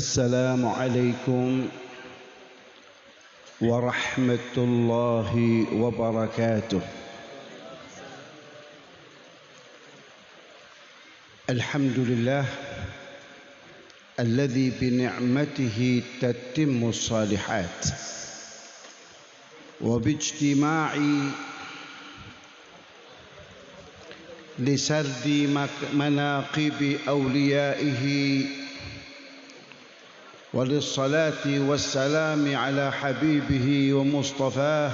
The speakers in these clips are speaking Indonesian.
السلام عليكم ورحمة الله وبركاته. الحمد لله الذي بنعمته تتم الصالحات، وباجتماع لسرد مناقب أوليائه وللصلاة والسلام على حبيبه ومصطفاه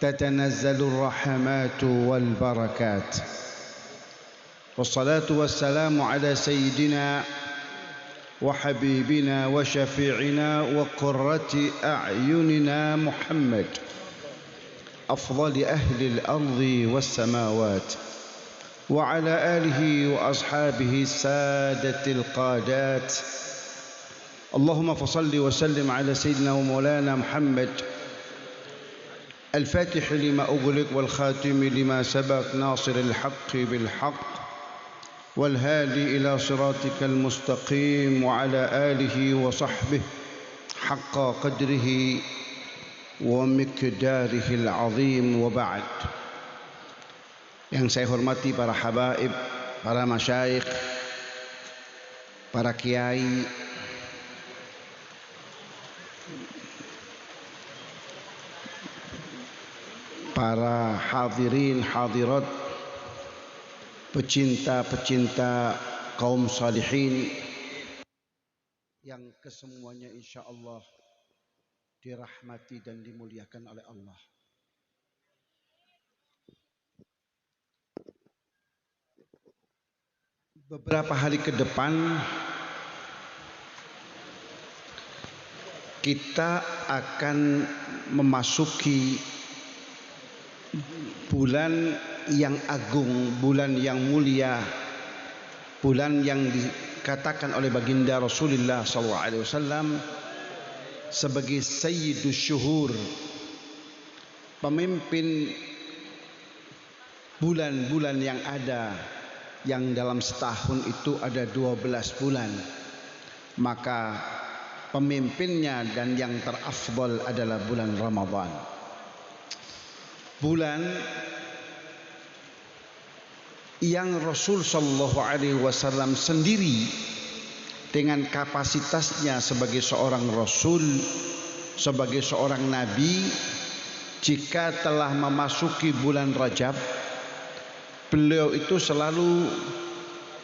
تتنزل الرحمات والبركات، والصلاة والسلام على سيدنا وحبيبنا وشفيعنا وقرة أعيننا محمد أفضل أهل الأرض والسماوات، وعلى آله وأصحابه السادة القادات. اللهم فصل وسلم على سيدنا ومولانا محمد الفاتح لما أغلق والخاتم لما سبق ناصر الحق بالحق والهادي إلى صراطك المستقيم، وعلى آله وصحبه حق قدره ومقداره العظيم. وبعد. Yang saya hormati para habaib, para masyayikh, para kiai, para hadirin hadirat, pecinta-pecinta kaum salihin yang kesemuanya insyaallah dirahmati dan dimuliakan oleh Allah. Beberapa hari ke depan kita akan memasuki bulan yang agung, bulan yang mulia, bulan yang dikatakan oleh baginda Rasulullah SAW sebagai Sayyidus Syuhur, pemimpin bulan-bulan yang ada, yang dalam setahun itu ada 12 bulan, maka pemimpinnya dan yang terafdal adalah bulan Ramadan. Bulan yang Rasul sallallahu alaihi wasallam sendiri dengan kapasitasnya sebagai seorang rasul, sebagai seorang nabi, jika telah memasuki bulan Rajab, beliau itu selalu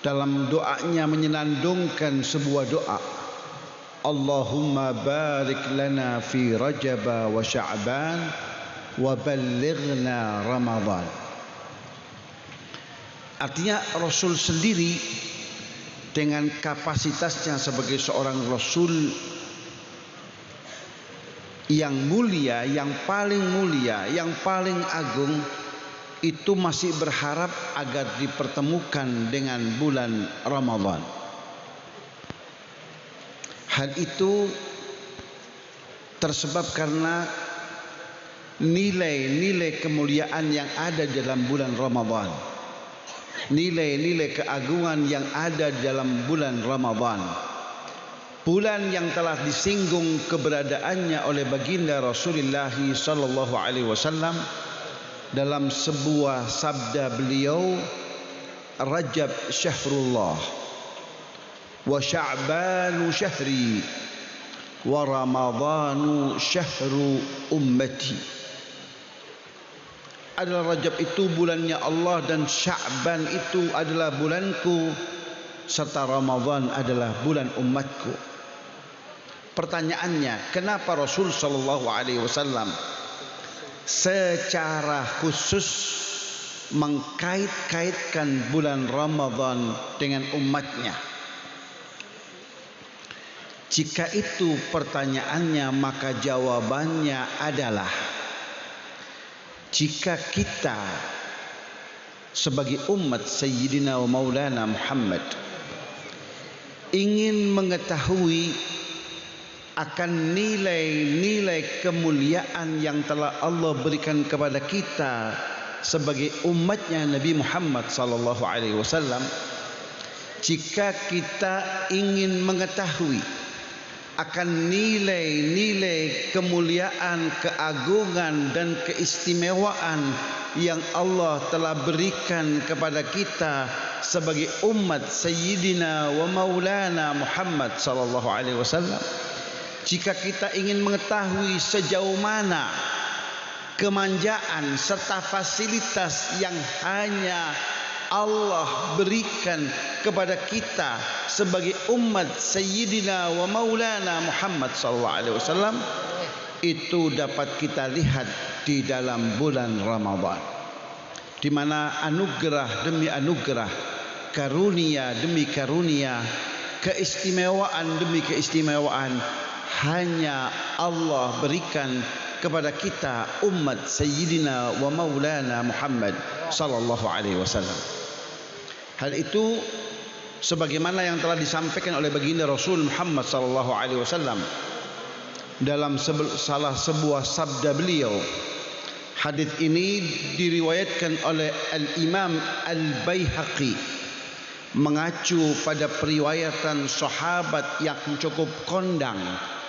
dalam doanya menyenandungkan sebuah doa, Allahumma barik lana fi Rajab wa Sya'ban wa ballighna Ramadan. Artinya Rasul sendiri dengan kapasitasnya sebagai seorang Rasul yang mulia, yang paling mulia, yang paling agung, itu masih berharap agar dipertemukan dengan bulan Ramadan. Hal itu tersebab karena nilai-nilai kemuliaan yang ada dalam bulan Ramadan, nilai-nilai keagungan yang ada dalam bulan Ramadan, bulan yang telah disinggung keberadaannya oleh baginda Rasulullah sallallahu alaihi wasallam dalam sebuah sabda beliau, Rajab syahrullah wa Sya'banu syahri wa Ramadhanu syahru ummati. Adalah Rajab itu bulannya Allah dan Sya'ban itu adalah bulanku, serta Ramadan adalah bulan umatku. Pertanyaannya, kenapa Rasul sallallahu alaihi wasallam secara khusus mengkait-kaitkan bulan Ramadan dengan umatnya? Jika itu pertanyaannya, maka jawabannya adalah, jika kita sebagai umat Sayyidina wa Maulana Muhammad ingin mengetahui akan nilai-nilai kemuliaan yang telah Allah berikan kepada kita sebagai umatnya Nabi Muhammad sallallahu alaihi wasallam, jika kita ingin mengetahui akan nilai-nilai kemuliaan, keagungan dan keistimewaan yang Allah telah berikan kepada kita sebagai umat Sayyidina wa Maulana Muhammad sallallahu alaihi wasallam. Jika kita ingin mengetahui sejauh mana kemanjaan serta fasilitas yang hanya Allah berikan kepada kita sebagai umat Sayyidina wa Maulana Muhammad sallallahu alaihi wasallam, itu dapat kita lihat di dalam bulan Ramadan, di mana anugerah demi anugerah, karunia demi karunia, keistimewaan demi keistimewaan hanya Allah berikan kepada kita umat Sayyidina wa Maulana Muhammad sallallahu alaihi wasallam. Hal itu sebagaimana yang telah disampaikan oleh baginda Rasul Muhammad sallallahu alaihi wasallam dalam salah sebuah sabda beliau. Hadis ini diriwayatkan oleh Al-Imam Al-Baihaqi mengacu pada periwayatan sahabat yang cukup kondang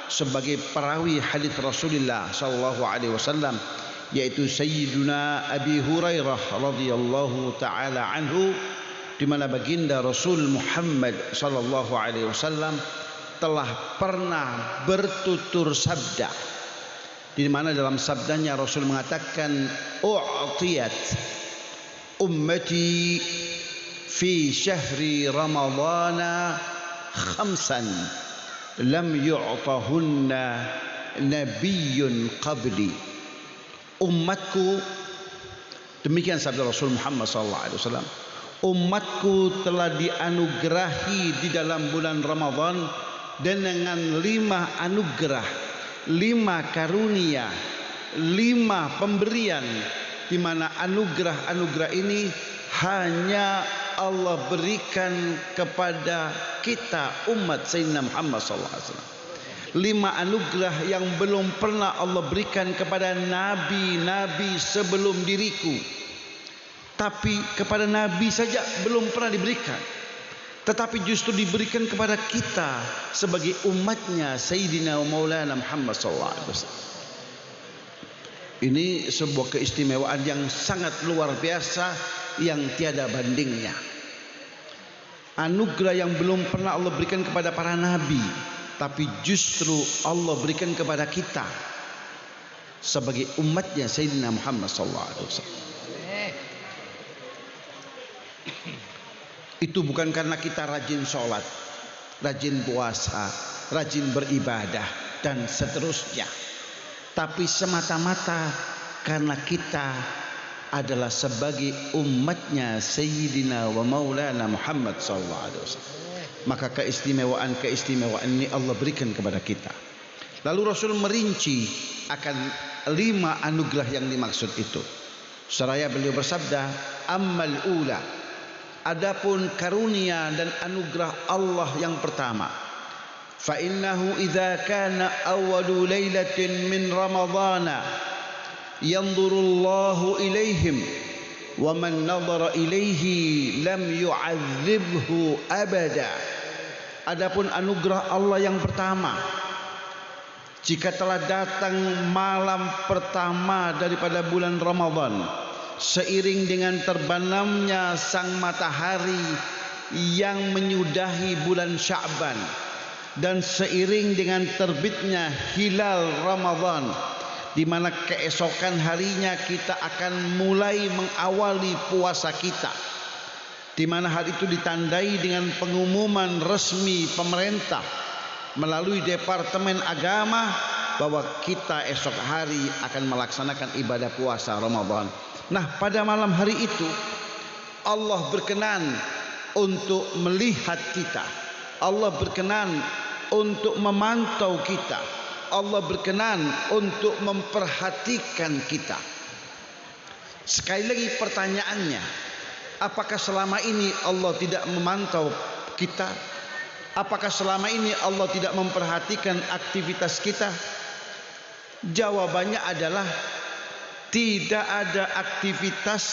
sebagai perawi hadis Rasulullah sallallahu alaihi wasallam, yaitu Sayyiduna Abi Hurairah radhiyallahu taala anhu, di mana baginda Rasul Muhammad sallallahu alaihi wasallam telah pernah bertutur sabda, di mana dalam sabdanya Rasul mengatakan, u'tiyat ummati fi syahri ramadhana khamsan lam yu'tahunna nabiyyun qabli. Umatku, demikian sabda Rasul Muhammad sallallahu alaihi wasallam, umatku telah dianugerahi di dalam bulan Ramadan dengan 5 anugerah, 5 karunia, 5 pemberian, di mana anugerah-anugerah ini hanya Allah berikan kepada kita umat Sayyidina Muhammad sallallahu alaihi wasallam. 5 anugerah yang belum pernah Allah berikan kepada nabi-nabi sebelum diriku. Tapi kepada nabi saja belum pernah diberikan, tetapi justru diberikan kepada kita sebagai umatnya Sayyidina wa Maulana Muhammad sallallahu alaihi wasallam. Ini sebuah keistimewaan yang sangat luar biasa yang tiada bandingnya. Anugerah yang belum pernah Allah berikan kepada para nabi, tapi justru Allah berikan kepada kita sebagai umatnya Sayyidina Muhammad sallallahu alaihi wasallam. Itu bukan karena kita rajin sholat, rajin puasa, rajin beribadah dan seterusnya, tapi semata-mata karena kita adalah sebagai umatnya Sayyidina wa Maulana Muhammad sallallahu alaihi wasallam. Maka keistimewaan ini Allah berikan kepada kita. Lalu Rasul merinci akan 5 anugerah yang dimaksud itu. Seraya beliau bersabda, ammal ula, adapun karunia dan anugerah Allah yang pertama, fa innahu idza kana awwalu lailatin min ramadhana yanzurullahu ilaihim wa man nadhara ilaihi lam yu'adzibhu abada. Adapun anugerah Allah yang pertama, jika telah datang malam pertama daripada bulan Ramadan, seiring dengan terbenamnya sang matahari yang menyudahi bulan Sya'ban, dan seiring dengan terbitnya hilal Ramadan, di mana keesokan harinya kita akan mulai mengawali puasa kita, di mana hal itu ditandai dengan pengumuman resmi pemerintah melalui Departemen Agama bahwa kita esok hari akan melaksanakan ibadah puasa Ramadan. Nah, pada malam hari itu Allah berkenan untuk melihat kita, Allah berkenan untuk memantau kita, Allah berkenan untuk memperhatikan kita. Sekali lagi pertanyaannya, apakah selama ini Allah tidak memantau kita? Apakah selama ini Allah tidak memperhatikan aktivitas kita? Jawabannya adalah tidak ada aktivitas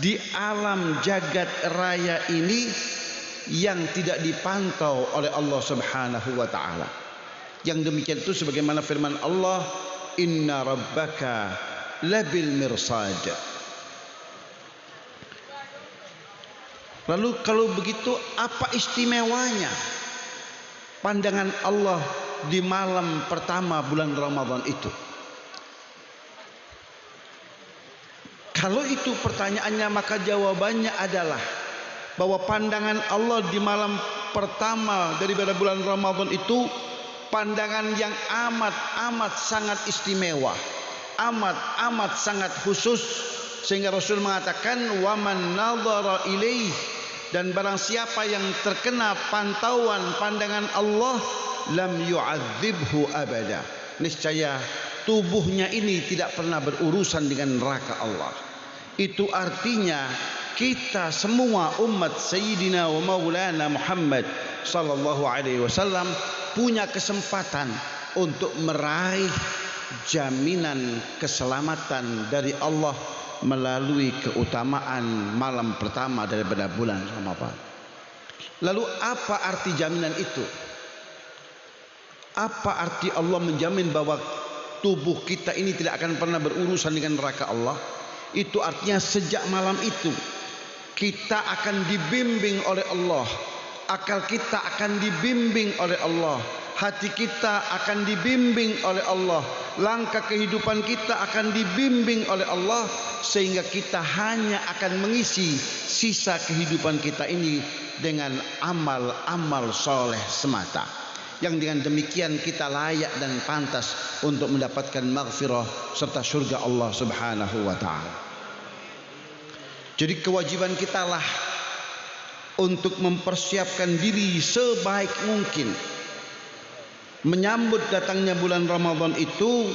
di alam jagat raya ini yang tidak dipantau oleh Allah Subhanahu wa taala. Yang demikian itu sebagaimana firman Allah, inna rabbaka labil mirsad. Lalu kalau begitu apa istimewanya pandangan Allah di malam pertama bulan Ramadan itu? Kalau itu pertanyaannya, maka jawabannya adalah bahwa pandangan Allah di malam pertama daripada bulan Ramadan itu pandangan yang amat sangat istimewa, amat sangat khusus, sehingga Rasul mengatakan waman nadhara ilaih, dan barang siapa yang terkena pantauan pandangan Allah lam yu'adzibhu abada, niscaya tubuhnya ini tidak pernah berurusan dengan neraka Allah. Itu artinya kita semua umat Sayyidina wa Maulana Muhammad sallallahu alaihi wasallam punya kesempatan untuk meraih jaminan keselamatan dari Allah melalui keutamaan malam pertama daripada bulan Ramadan. Lalu apa arti jaminan itu? Apa arti Allah menjamin bahwa tubuh kita ini tidak akan pernah berurusan dengan neraka Allah? Itu artinya sejak malam itu kita akan dibimbing oleh Allah, akal kita akan dibimbing oleh Allah, hati kita akan dibimbing oleh Allah, langkah kehidupan kita akan dibimbing oleh Allah, sehingga kita hanya akan mengisi sisa kehidupan kita ini dengan amal-amal soleh semata, yang dengan demikian kita layak dan pantas untuk mendapatkan maghfirah serta surga Allah Subhanahu wa ta'ala. Jadi kewajiban kita lah untuk mempersiapkan diri sebaik mungkin menyambut datangnya bulan Ramadan itu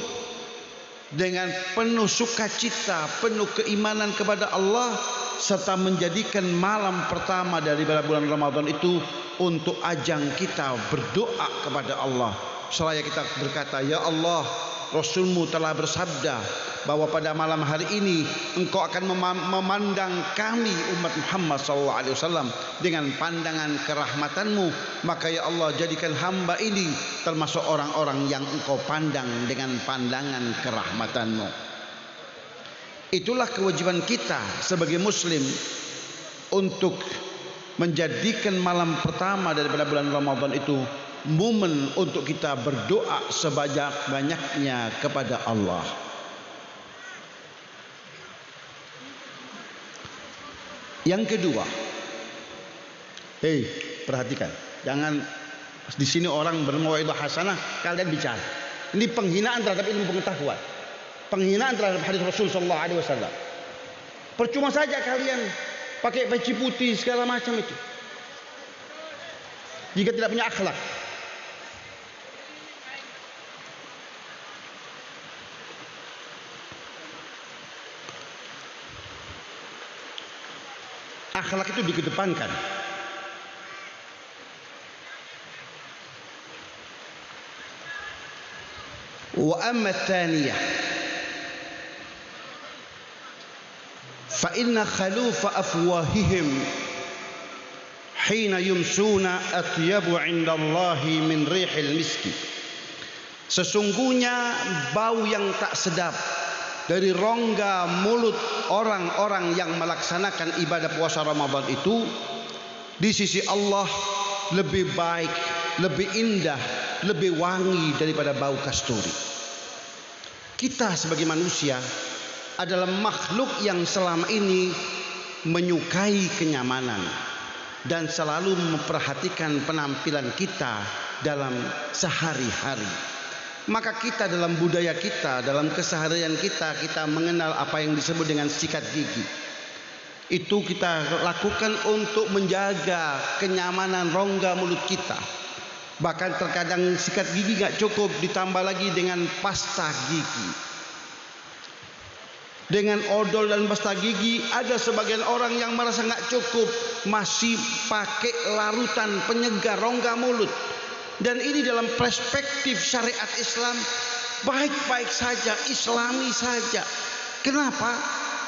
dengan penuh sukacita, penuh keimanan kepada Allah, serta menjadikan malam pertama daripada bulan Ramadan itu untuk ajang kita berdoa kepada Allah. Seraya kita berkata, ya Allah, Rasulmu telah bersabda bahwa pada malam hari ini Engkau akan memandang kami umat Muhammad SAW dengan pandangan kerahmatanmu. Maka ya Allah, jadikan hamba ini termasuk orang-orang yang Engkau pandang dengan pandangan kerahmatanmu. Itulah kewajiban kita sebagai muslim untuk menjadikan malam pertama daripada bulan Ramadan itu momen untuk kita berdoa sebanyak-banyaknya kepada Allah. Yang kedua, perhatikan, jangan di sini orang bermau'idhah hasanah kalian bicara. Ini penghinaan terhadap ilmu pengetahuan, penghinaan terhadap hadis Rasul sallallahu alaihi wasallam. Percuma saja kalian pakai peci putih segala macam itu jika tidak punya akhlak. Akhlak itu dikedepankan. Wa amma tsaniyah fa inna khalufa afwahihim hina yumsuna atyabu 'inda Allahi min rihil miski. Sesungguhnya bau yang tak sedap dari rongga mulut orang-orang yang melaksanakan ibadah puasa Ramadan itu di sisi Allah lebih baik, lebih indah, lebih wangi daripada bau kasturi. Kita sebagai manusia adalah makhluk yang selama ini menyukai kenyamanan dan selalu memperhatikan penampilan kita dalam sehari-hari. Maka kita dalam budaya kita, dalam keseharian kita, kita mengenal apa yang disebut dengan sikat gigi. Itu kita lakukan untuk menjaga kenyamanan rongga mulut kita. Bahkan terkadang sikat gigi gak cukup, ditambah lagi dengan pasta gigi, dengan odol dan pasta gigi. Ada sebagian orang yang merasa gak cukup, masih pakai larutan penyegar rongga mulut. Dan ini dalam perspektif syariat Islam baik-baik saja, islami saja. Kenapa?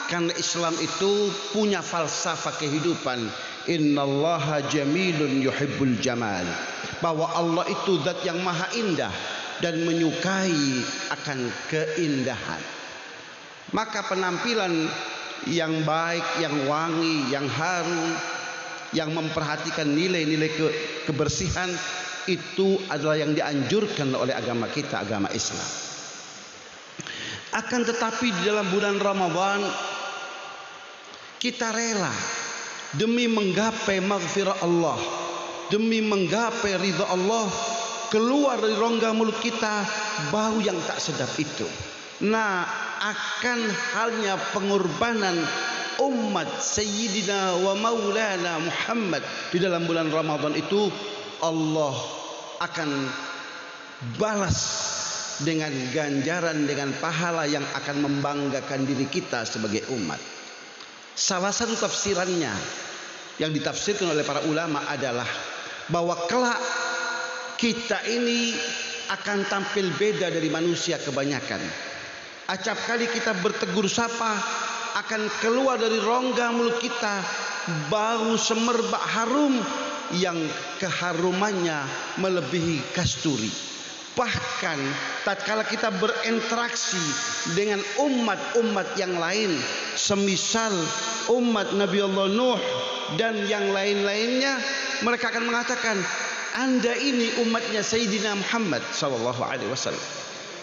Karena Islam itu punya falsafah kehidupan. Innallaha jamilun yuhibbul jamal. Bahwa Allah itu zat yang maha indah, dan menyukai akan keindahan. Maka penampilan yang baik, yang wangi, yang harum, yang memperhatikan nilai-nilai kebersihan, itu adalah yang dianjurkan oleh agama kita, agama Islam. Akan tetapi di dalam bulan Ramadan kita rela demi menggapai maghfirah Allah, demi menggapai ridha Allah, keluar dari rongga mulut kita bau yang tak sedap itu. Nah, akan halnya pengorbanan umat Sayyidina wa Maulana Muhammad di dalam bulan Ramadan itu, Allah akan balas dengan ganjaran, dengan pahala yang akan membanggakan diri kita sebagai umat. Salah satu tafsirannya yang ditafsirkan oleh para ulama adalah bahwa kelak kita ini akan tampil beda dari manusia kebanyakan. Acap kali kita bertegur sapa, akan keluar dari rongga mulut kita bau semerbak harum yang keharumannya melebihi kasturi. Bahkan tatkala kita berinteraksi dengan umat-umat yang lain, semisal umat Nabi Allah Nuh dan yang lain-lainnya, mereka akan mengatakan, Anda ini umatnya Sayyidina Muhammad sallallahu alaihi wasallam.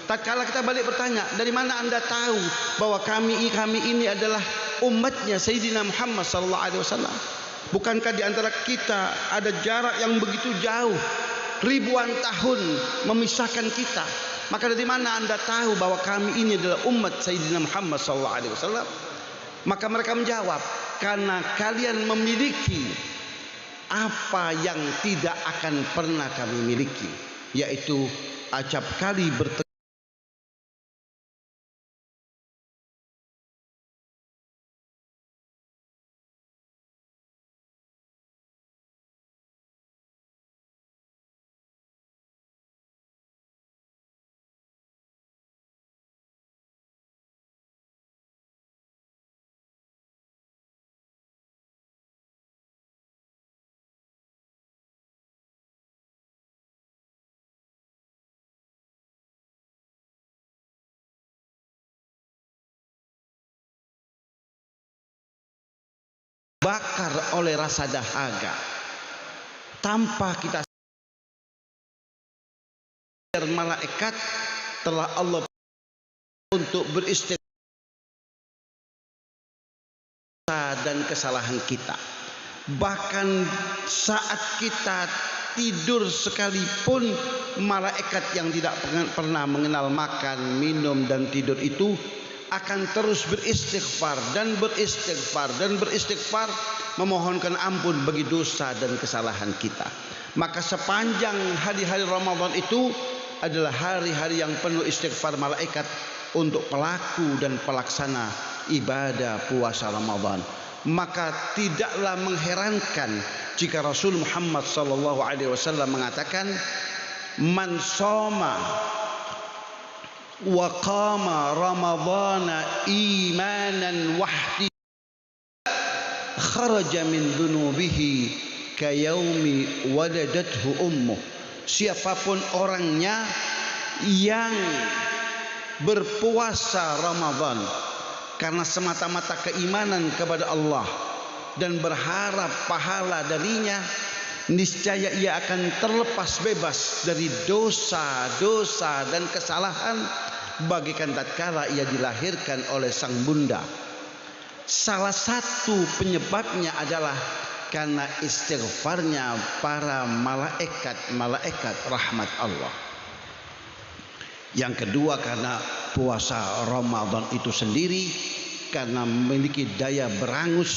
Tatkala kita balik bertanya, dari mana Anda tahu bahwa kami ini adalah umatnya Sayyidina Muhammad sallallahu alaihi wasallam? Bukankah di antara kita ada jarak yang begitu jauh, ribuan tahun memisahkan kita? Maka dari mana Anda tahu bahwa kami ini adalah umat Sayyidina Muhammad sallallahu alaihi wasallam? Maka mereka menjawab, karena kalian memiliki apa yang tidak akan pernah kami miliki, yaitu acap kali bertemu bakar oleh rasa dahaga tanpa kita sadar, malaikat telah Allah untuk beristighfar dan kesalahan kita. Bahkan saat kita tidur sekalipun, malaikat yang tidak pernah mengenal makan, minum dan tidur itu akan terus beristighfar dan beristighfar dan beristighfar, memohonkan ampun bagi dosa dan kesalahan kita. Maka sepanjang hari-hari Ramadan itu adalah hari-hari yang penuh istighfar malaikat untuk pelaku dan pelaksana ibadah puasa Ramadan. Maka tidaklah mengherankan jika Rasul Muhammad sallallahu alaihi wasallam mengatakan, man shoma wa qama ramadhana imanan wahdi kharaja min dhunubihi kayaumi waladathu ummuh. Siapapun orangnya yang berpuasa Ramadan karena semata-mata keimanan kepada Allah dan berharap pahala darinya, niscaya ia akan terlepas bebas dari dosa-dosa dan kesalahan bagaikan tatkala ia dilahirkan oleh sang bunda. Salah satu penyebabnya adalah karena istighfarnya para malaikat rahmat Allah. Yang kedua, karena puasa Ramadan itu sendiri karena memiliki daya berangus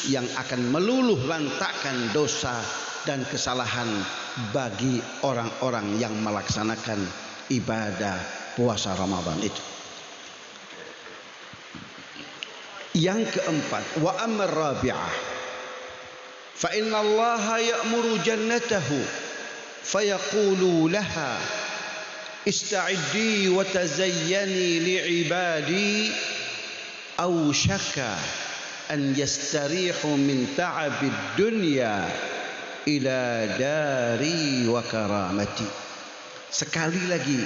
yang akan meluluh lantakkan dosa dan kesalahan bagi orang-orang yang melaksanakan ibadah puasa Ramadan itu. Yang keempat, wa amar rabi'ah, fa inna Allah ya'muru jannatahu fayaqulu laha ista'iddi wa tazayyani li'ibadi aw syaka an yastarihu min ta'abid dunya ila dari wa karamati. Sekali lagi,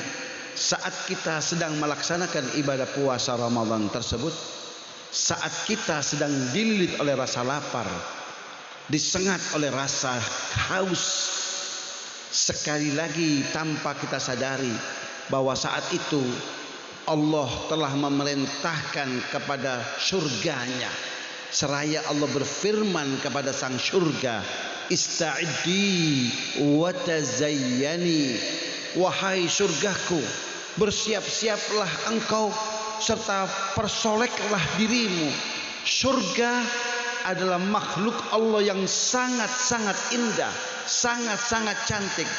saat kita sedang melaksanakan ibadah puasa Ramadan tersebut, saat kita sedang dililit oleh rasa lapar, disengat oleh rasa haus, sekali lagi tanpa kita sadari bahwa saat itu Allah telah memerintahkan kepada surganya, seraya Allah berfirman kepada sang surga, ista'iddi wa tazayyani, wahai surgaku, bersiap-siaplah engkau serta persoleklah dirimu. Surga adalah makhluk Allah yang sangat-sangat indah, sangat-sangat cantik.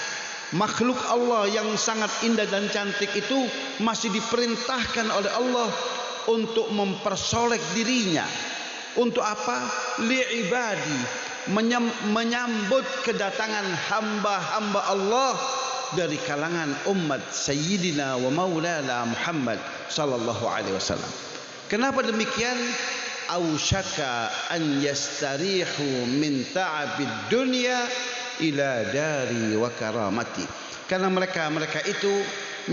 Makhluk Allah yang sangat indah dan cantik itu masih diperintahkan oleh Allah untuk mempersolek dirinya. Untuk apa? Li'ibadi, menyambut kedatangan hamba-hamba Allah dari kalangan umat Sayyidina wa Maulana Muhammad sallallahu alaihi wasallam. Kenapa demikian? Ausyaka an yastarihu min ta'abid dunya ila dari wa karamati. Karena mereka itu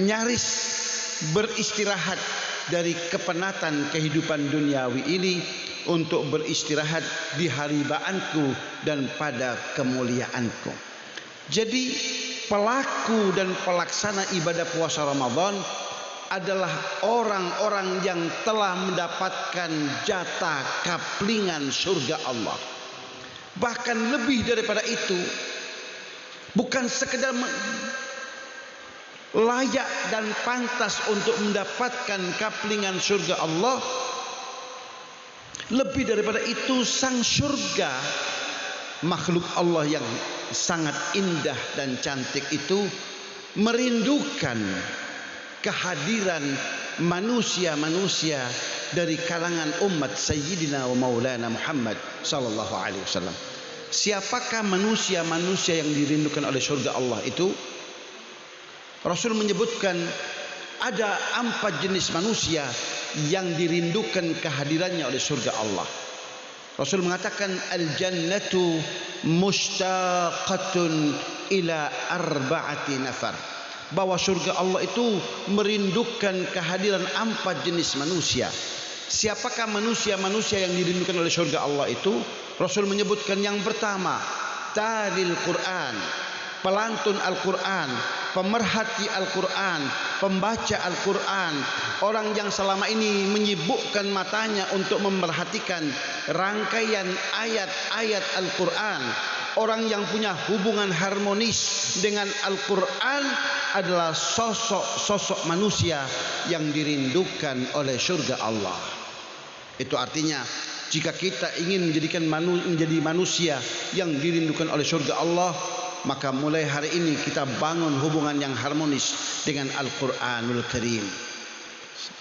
nyaris beristirahat dari kepenatan kehidupan duniawi ini untuk beristirahat di haribaanku dan pada kemuliaanku. Jadi pelaku dan pelaksana ibadah puasa Ramadan adalah orang-orang yang telah mendapatkan jatah kaplingan surga Allah. Bahkan lebih daripada itu, bukan sekedar layak dan pantas untuk mendapatkan kaplingan surga Allah, lebih daripada itu sang surga, makhluk Allah yang sangat indah dan cantik itu merindukan kehadiran manusia-manusia dari kalangan umat Sayyidina wa Maulana Muhammad sallallahu alaihi wasallam. Siapakah manusia-manusia yang dirindukan oleh surga Allah itu? Rasul menyebutkan ada 4 jenis manusia yang dirindukan kehadirannya oleh surga Allah. Rasul mengatakan al-jannatu mushtaqatun ila arba'ati nafar, bahwa surga Allah itu merindukan kehadiran 4 jenis manusia. Siapakah manusia-manusia yang dirindukan oleh surga Allah itu? Rasul menyebutkan yang pertama, talil Quran, pelantun Al-Quran, pemerhati Al-Quran, pembaca Al-Quran, orang yang selama ini menyibukkan matanya untuk memerhatikan rangkaian ayat-ayat Al-Quran. Orang yang punya hubungan harmonis dengan Al-Quran adalah sosok manusia yang dirindukan oleh surga Allah. Itu artinya jika kita ingin menjadi manusia yang dirindukan oleh surga Allah, maka mulai hari ini kita bangun hubungan yang harmonis dengan Al-Quranul Karim,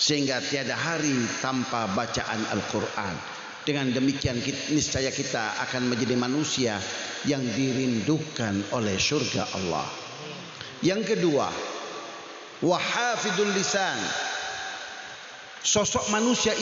sehingga tiada hari tanpa bacaan Al-Quran. Dengan demikian niscaya kita akan menjadi manusia yang dirindukan oleh surga Allah. Yang kedua, wahafidul lisan, sosok manusia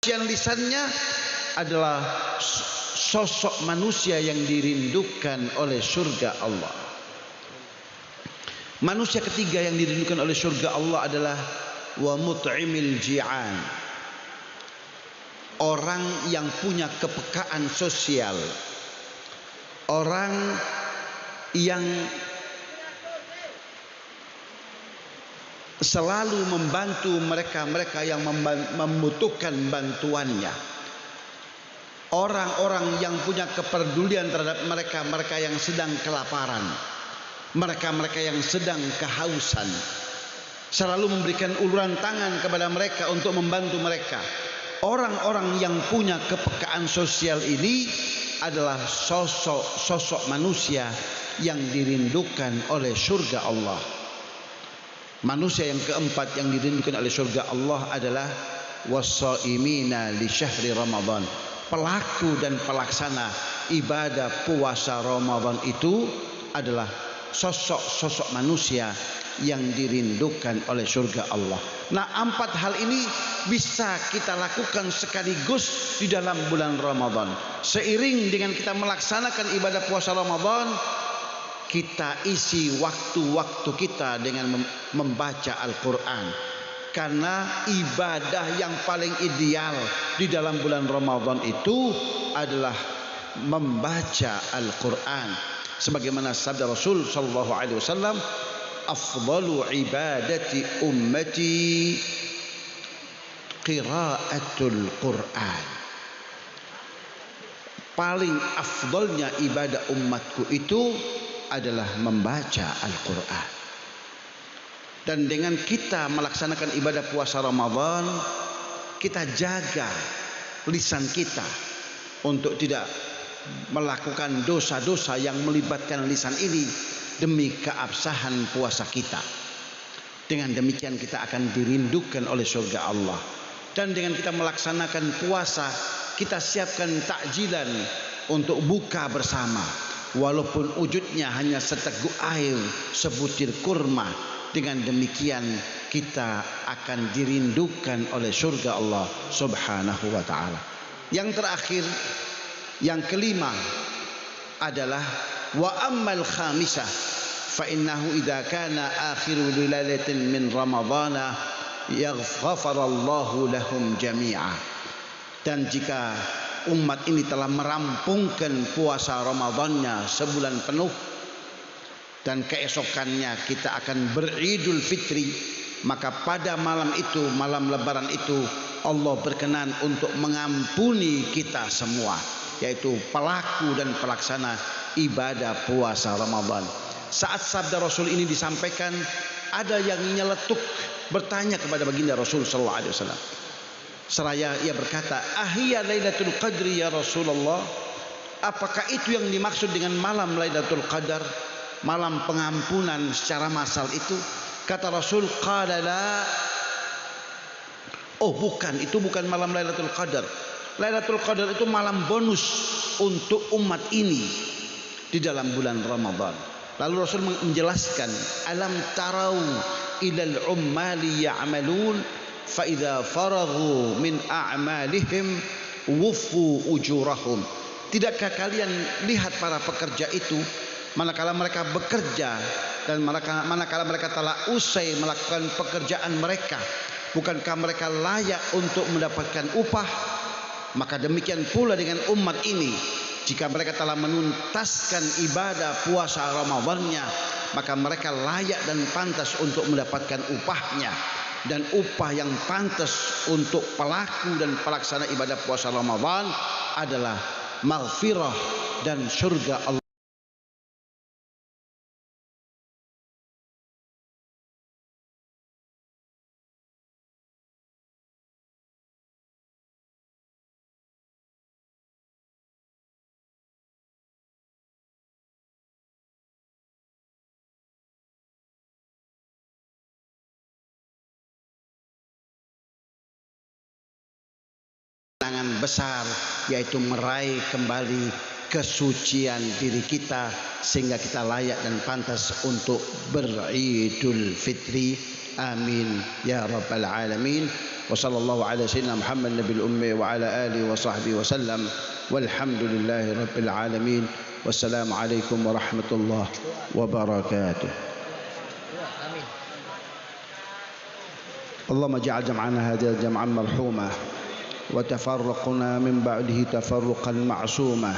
yang lisannya adalah sosok manusia yang dirindukan oleh surga Allah. Manusia ketiga yang dirindukan oleh surga Allah adalah wa mut'imil ji'an, orang yang punya kepekaan sosial, orang yang selalu membantu mereka-mereka yang membutuhkan bantuannya. Orang-orang yang punya kepedulian terhadap mereka-mereka yang sedang kelaparan, mereka-mereka yang sedang kehausan, selalu memberikan uluran tangan kepada mereka untuk membantu mereka. Orang-orang yang punya kepekaan sosial ini adalah sosok manusia yang dirindukan oleh surga Allah. Manusia yang keempat yang dirindukan oleh surga Allah adalah was-shaimina li syahri Ramadan. Pelaku dan pelaksana ibadah puasa Ramadan itu adalah sosok-sosok manusia yang dirindukan oleh surga Allah. Nah, 4 hal ini bisa kita lakukan sekaligus di dalam bulan Ramadan. Seiring dengan kita melaksanakan ibadah puasa Ramadan, kita isi waktu-waktu kita dengan membaca Al-Quran. Karena ibadah yang paling ideal di dalam bulan Ramadan itu adalah membaca Al-Quran. Sebagaimana sabda Rasul sallallahu alaihi wasallam, afdalu ibadati ummati qiraatul Quran. Paling afdalnya ibadah umatku itu adalah membaca Al-Quran. Dan dengan kita melaksanakan ibadah puasa Ramadan, kita jaga lisan kita untuk tidak melakukan dosa-dosa yang melibatkan lisan ini demi keabsahan puasa kita. Dengan demikian kita akan dirindukan oleh surga Allah. Dan dengan kita melaksanakan puasa, kita siapkan takjilan untuk buka bersama. Walaupun wujudnya hanya seteguk air, sebutir kurma. Dengan demikian kita akan dirindukan oleh surga Allah Subhanahu wa ta'ala. Yang terakhir, yang kelima adalah wa ammal khamisah fa innahu idza kana akhiru lailatin min ramadhana yaghfarallahu lahum jami'a. Dan jika umat ini telah merampungkan puasa Ramadannya sebulan penuh dan keesokannya kita akan beridul fitri, maka pada malam itu, malam lebaran itu, Allah berkenan untuk mengampuni kita semua, yaitu pelaku dan pelaksana ibadah puasa Ramadan. Saat sabda Rasul ini disampaikan, ada yang nyeletuk bertanya kepada baginda Rasul sallallahu alaihi wasallam. Seraya ia berkata, "Ahiyya Lailatul Qadri ya Rasulullah?" Apakah itu yang dimaksud dengan malam Lailatul Qadar? Malam pengampunan secara massal itu? Kata Rasul, qala la. Oh bukan, itu bukan malam Lailatul Qadar. Lailatul Qadar itu malam bonus untuk umat ini di dalam bulan Ramadan. Lalu Rasul menjelaskan, alam tarau ilal ummali ya'malun fa idza faraghu min a'malihim wufu ujurahum. Tidakkah kalian lihat para pekerja itu, manakala mereka bekerja dan manakala mereka telah usai melakukan pekerjaan mereka, bukankah mereka layak untuk mendapatkan upah? Maka demikian pula dengan umat ini, jika mereka telah menuntaskan ibadah puasa Ramadannya, maka mereka layak dan pantas untuk mendapatkan upahnya. Dan upah yang pantas untuk pelaku dan pelaksana ibadah puasa Ramadan adalah maghfirah dan surga Allah. Kemenangan besar, yaitu meraih kembali kesucian diri kita sehingga kita layak dan pantas untuk beridul fitri. Amin ya rabbal alamin. Wa sallallahu ala sayyidina Muhammad nabil ummi wa ala alihi wa sahbihi wa sallam. Walhamdulillahi rabbil alamin. Wassalamu alaikum warahmatullahi wabarakatuh. Allahumma ja'al jam'ana hadha jam'an marhumah وتفرقنا من بعده تفرقا معصوما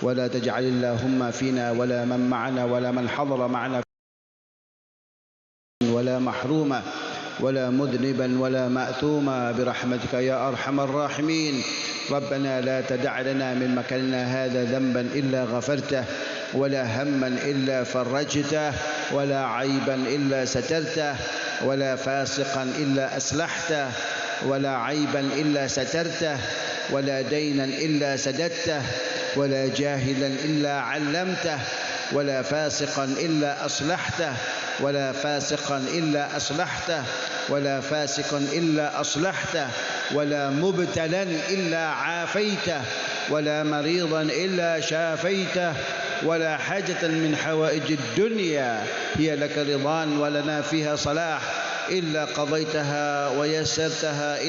ولا تجعل اللهم فينا ولا من معنا ولا من حضر معنا ولا محروما ولا مذنبا ولا مأثوما برحمتك يا أرحم الراحمين. ربنا لا تدع لنا من مكاننا هذا ذنبا إلا غفرته ولا هما إلا فرجته ولا عيبا إلا سترته ولا فاسقا إلا أصلحته ولا عيبا إلا سترته ولا دينا إلا سددته ولا جاهلا إلا علمته ولا فاسقا إلا أصلحته ولا فاسقا إلا أصلحته ولا فاسقا إلا أصلحته ولا مبتلا إلا عافيته ولا مريضا إلا شافيته ولا حاجة من حوائج الدنيا هي لك رضان ولنا فيها صلاح إلا قضيتها ويسرتها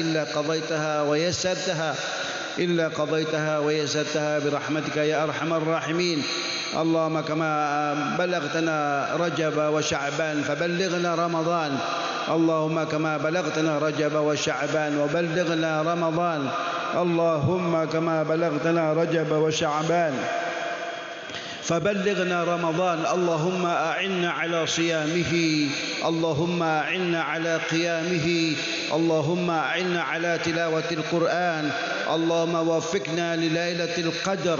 إلا قضيتها ويسرتها برحمتك يا أرحم الراحمين. اللهم كما بلغتنا رجب وشعبان فبلغنا رمضان. اللهم كما بلغتنا رجب وشعبان وبلغنا رمضان. اللهم كما بلغتنا رجب وشعبان فبلغنا رمضان. اللهم أعنا على صيامه، اللهم أعنا على قيامه، اللهم أعنا على تلاوة القرآن. اللهم وفقنا لليلة القدر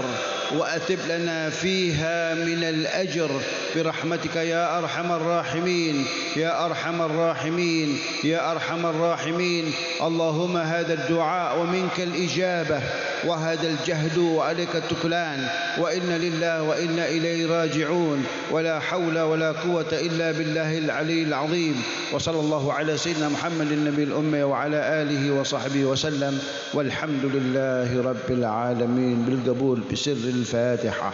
وأتب لنا فيها من الأجر برحمتك يا أرحم الراحمين يا أرحم الراحمين يا أرحم الراحمين. اللهم هذا الدعاء ومنك الإجابة وهذا الجهد وعليك التكلان، وإنا لله وإنا إليه راجعون، ولا حول ولا قوة إلا بالله العلي العظيم. وصلى الله على سيدنا محمد النبي الأمي وعلى آله وصحبه وسلم، والحمد لله رب العالمين بالقبول بسر الفاتحة.